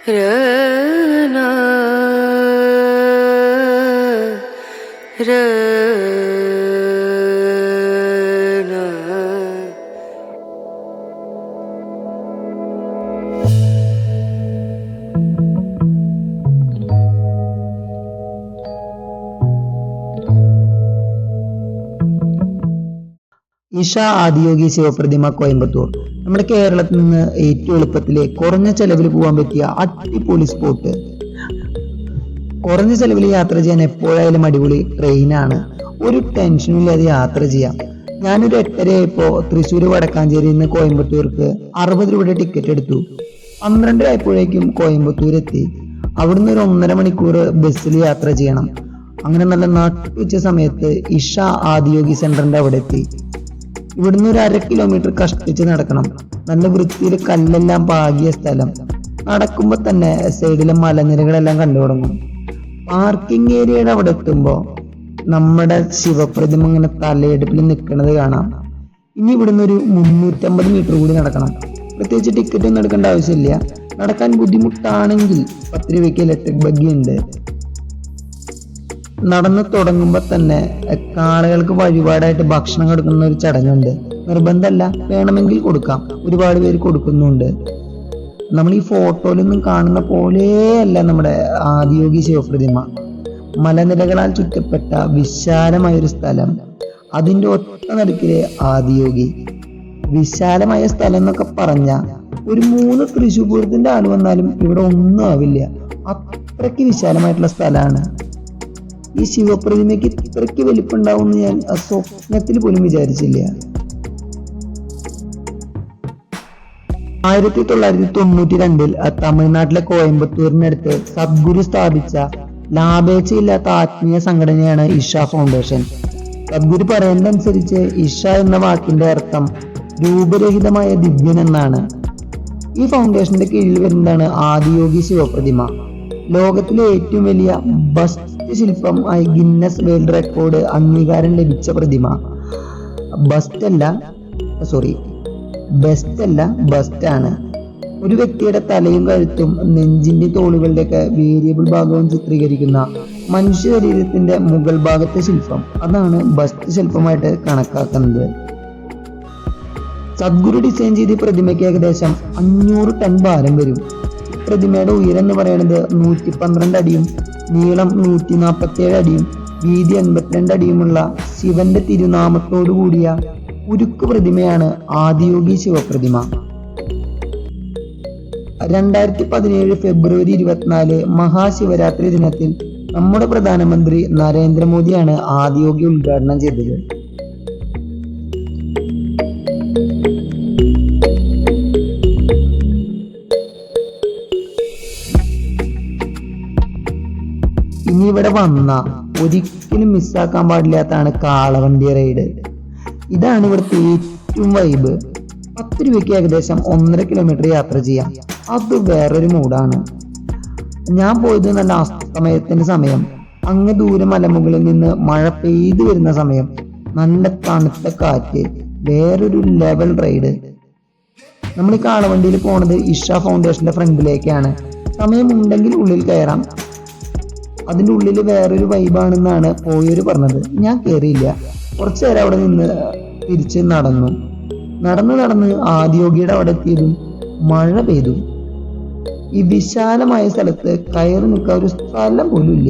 രന രന ഇഷ ആദിയോഗി ശിവപ്രതിമ കോയമ്പത്തൂർ നമ്മുടെ കേരളത്തിൽ നിന്ന് ഏറ്റവും എളുപ്പത്തില് കുറഞ്ഞ ചെലവിൽ പോകാൻ പറ്റിയ അടിപൊളി സ്പോട്ട്. കുറഞ്ഞ ചെലവിൽ യാത്ര ചെയ്യാൻ എപ്പോഴായാലും അടിപൊളി ട്രെയിനാണ്. ഒരു ടെൻഷനും ഇല്ലാതെ യാത്ര ചെയ്യാം. ഞാനൊരു 8:30 ആയപ്പോ തൃശ്ശൂർ വടക്കാഞ്ചേരിയിൽ നിന്ന് കോയമ്പത്തൂർക്ക് 60 രൂപയുടെ ടിക്കറ്റ് എടുത്തു. 12 ആയപ്പോഴേക്കും കോയമ്പത്തൂർ എത്തി. അവിടുന്ന് ഒരു 1.5 മണിക്കൂർ ബസ്സിൽ യാത്ര ചെയ്യണം. അങ്ങനെ നല്ല നട്ടുച്ച സമയത്ത് ഇഷ ആദിയോഗി സെന്ററിന്റെ അവിടെ എത്തി. ഇവിടുന്ന് ഒരു 1/2 കിലോമീറ്റർ കഷ്ടിച്ച് നടക്കണം. നല്ല വൃത്തിയിൽ കല്ലെല്ലാം പാകിയ സ്ഥലം. നടക്കുമ്പോ തന്നെ സൈഡിലെ മലനിരകളെല്ലാം കണ്ടു തുടങ്ങും. പാർക്കിംഗ് ഏരിയയുടെ അവിടെ എത്തുമ്പോ നമ്മുടെ ശിവപ്രതിമ ഇങ്ങനെ തലയെടുപ്പിൽ നിൽക്കുന്നത് കാണാം. ഇനി ഇവിടുന്ന് ഒരു 350 മീറ്റർ കൂടി നടക്കണം. പ്രത്യേകിച്ച് ടിക്കറ്റ് ഒന്നും എടുക്കേണ്ട ആവശ്യമില്ല. നടക്കാൻ ബുദ്ധിമുട്ടാണെങ്കിൽ 10 രൂപയ്ക്ക് ഇലക്ട്രിക് ബഗ്ഗി ഉണ്ട്. നടന്നു തുടങ്ങുമ്പോ തന്നെ കാളകൾക്ക് വഴിപാടായിട്ട് ഭക്ഷണം കൊടുക്കുന്ന ഒരു ചടങ്ങുണ്ട്. നിർബന്ധമല്ല, വേണമെങ്കിൽ കൊടുക്കാം. ഒരുപാട് പേര് കൊടുക്കുന്നുണ്ട്. നമ്മൾ ഈ ഫോട്ടോയിലൊന്നും കാണുന്ന പോലെയല്ല നമ്മുടെ ആദിയോഗി ശിവപ്രതിമ. മലനിരകളാൽ ചുറ്റപ്പെട്ട വിശാലമായൊരു സ്ഥലം. അതിന്റെ ഒത്ത നടുക്കിലെ ആദിയോഗി. വിശാലമായ സ്ഥലം എന്നൊക്കെ പറഞ്ഞ ഒരു 3 തൃശ്ശൂർ പൂരത്തിന്റെ ആള് വന്നാലും ഇവിടെ ഒന്നും ആവില്ല. അത്രയ്ക്ക് വിശാലമായിട്ടുള്ള സ്ഥലമാണ്. ഈ ശിവപ്രതിമയ്ക്ക് ഇത്രയ്ക്ക് വലിപ്പുണ്ടാവുമെന്ന് ഞാൻ സ്വപ്നത്തിൽ പോലും വിചാരിച്ചില്ല. 1992 തമിഴ്നാട്ടിലെ കോയമ്പത്തൂരിനടുത്ത് സദ്ഗുരു സ്ഥാപിച്ച ലാഭേച്ഛയില്ലാത്ത ആത്മീയ സംഘടനയാണ് ഇഷ ഫൗണ്ടേഷൻ. സദ്ഗുരു പറയുന്നതനുസരിച്ച് ഇഷ എന്ന വാക്കിന്റെ അർത്ഥം രൂപരഹിതമായ ദിവ്യൻ എന്നാണ്. ഈ ഫൗണ്ടേഷന്റെ കീഴിൽ വരുന്നതാണ് ആദിയോഗി ശിവപ്രതിമ. ലോകത്തിലെ ഏറ്റവും വലിയ ബസ്റ്റ് ശില്പം ആയി ഗിന്നസ് വേൾഡ് റെക്കോർഡ് അംഗീകാരം ലഭിച്ച പ്രതിമ. ബസ്റ്റ് അല്ല ബസ്റ്റ് ആണ്. ഒരു വ്യക്തിയുടെ തലയും കഴുത്തും നെഞ്ചിന്റെ തോളുകളുടെ ഒക്കെ വേരിയബിൾ ഭാഗവും ചിത്രീകരിക്കുന്ന മനുഷ്യ ശരീരത്തിന്റെ മുകൾ ഭാഗത്തെ ശില്പം. അതാണ് ബസ്റ്റ് ശില്പമായിട്ട് കണക്കാക്കുന്നത്. സദ്ഗുരു ഡിസൈൻ ചെയ്ത പ്രതിമയ്ക്ക് ഏകദേശം 500 ടൺ ഭാരം വരും. പ്രതിമയുടെ ഉയരം എന്ന് പറയുന്നത് 112 അടിയും നീളം 147 അടിയും വീതി 82 അടിയുമുള്ള ശിവന്റെ തിരുനാമത്തോടു കൂടിയ ഉരുക്ക് പ്രതിമയാണ് ആദിയോഗി ശിവപ്രതിമ. 2017 ഫെബ്രുവരി 24 മഹാശിവരാത്രി ദിനത്തിൽ നമ്മുടെ പ്രധാനമന്ത്രി നരേന്ദ്രമോദിയാണ് ആദിയോഗി ഉദ്ഘാടനം ചെയ്തത്. ഇനി ഇവിടെ വന്ന ഒരിക്കലും മിസ്സാക്കാൻ പാടില്ലാത്തതാണ് കാളവണ്ടി റൈഡ്. ഇതാണ് ഇവിടുത്തെ ഏറ്റവും വൈബ്. 10 രൂപയ്ക്ക് ഏകദേശം 1.5 കിലോമീറ്റർ യാത്ര ചെയ്യാം. അത് വേറൊരു മൂടാണ്. ഞാൻ പോയത് നല്ല അസ്തമയത്തിന്റെ സമയം. അങ്ങ് ദൂരെ മലമുകളിൽ നിന്ന് മഴ പെയ്തു വരുന്ന സമയം. നല്ല തണുത്ത കാറ്റ്. വേറൊരു ലെവൽ റൈഡ്. നമ്മൾ ഈ കാളവണ്ടിയിൽ പോണത് ഇഷ ഫൗണ്ടേഷന്റെ ഫ്രണ്ടിലേക്കാണ്. സമയമുണ്ടെങ്കിൽ ഉള്ളിൽ കയറാം. അതിന്റെ ഉള്ളിൽ വേറൊരു വൈബാണെന്നാണ് പോയവര് പറഞ്ഞത്. ഞാൻ കയറിയില്ല. കുറച്ചു നേരം അവിടെ നിന്ന് തിരിച്ച് നടന്ന് ആദിയോഗിയുടെ അവിടെ എത്തിയതും മഴ പെയ്തു. ഈ വിശാലമായ സ്ഥലത്ത് കയറി നിൽക്കാൻ ഒരു സ്ഥലം പോലും ഇല്ല.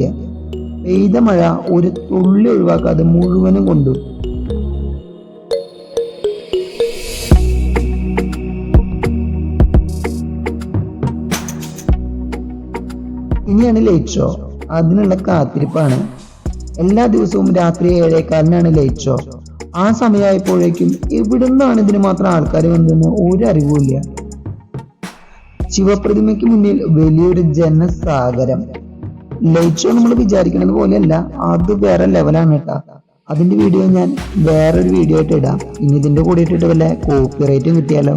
പെയ്ത മഴ ഒരു തുള്ളി ഒഴിവാക്കാതെ മുഴുവനും കൊണ്ടു. ഇനിയാണ് ലൈറ്റ് ഷോ. അതിനുള്ള കാത്തിരിപ്പാണ്. എല്ലാ ദിവസവും രാത്രി 7:15 ലൈറ്റ് ഷോ. ആ സമയമായപ്പോഴേക്കും എവിടുന്നാണ് ഇതിന് മാത്രം ആൾക്കാർ വന്നതെന്ന് ഒരു അറിവുമില്ല. ശിവപ്രതിമയ്ക്ക് മുന്നിൽ വലിയൊരു ജനസാഗരം. ലൈറ്റ് ഷോ നമ്മൾ വിചാരിക്കുന്നത് പോലെയല്ല. അത് വേറെ ലെവലാണ് കേട്ടാ. അതിന്റെ വീഡിയോ ഞാൻ വേറൊരു വീഡിയോ ആയിട്ട് ഇടാം. ഇനി ഇതിന്റെ കൂടെ ഇട്ടിട്ട് വല്ല കോപ്പിറൈറ്റും കിട്ടിയാലോ.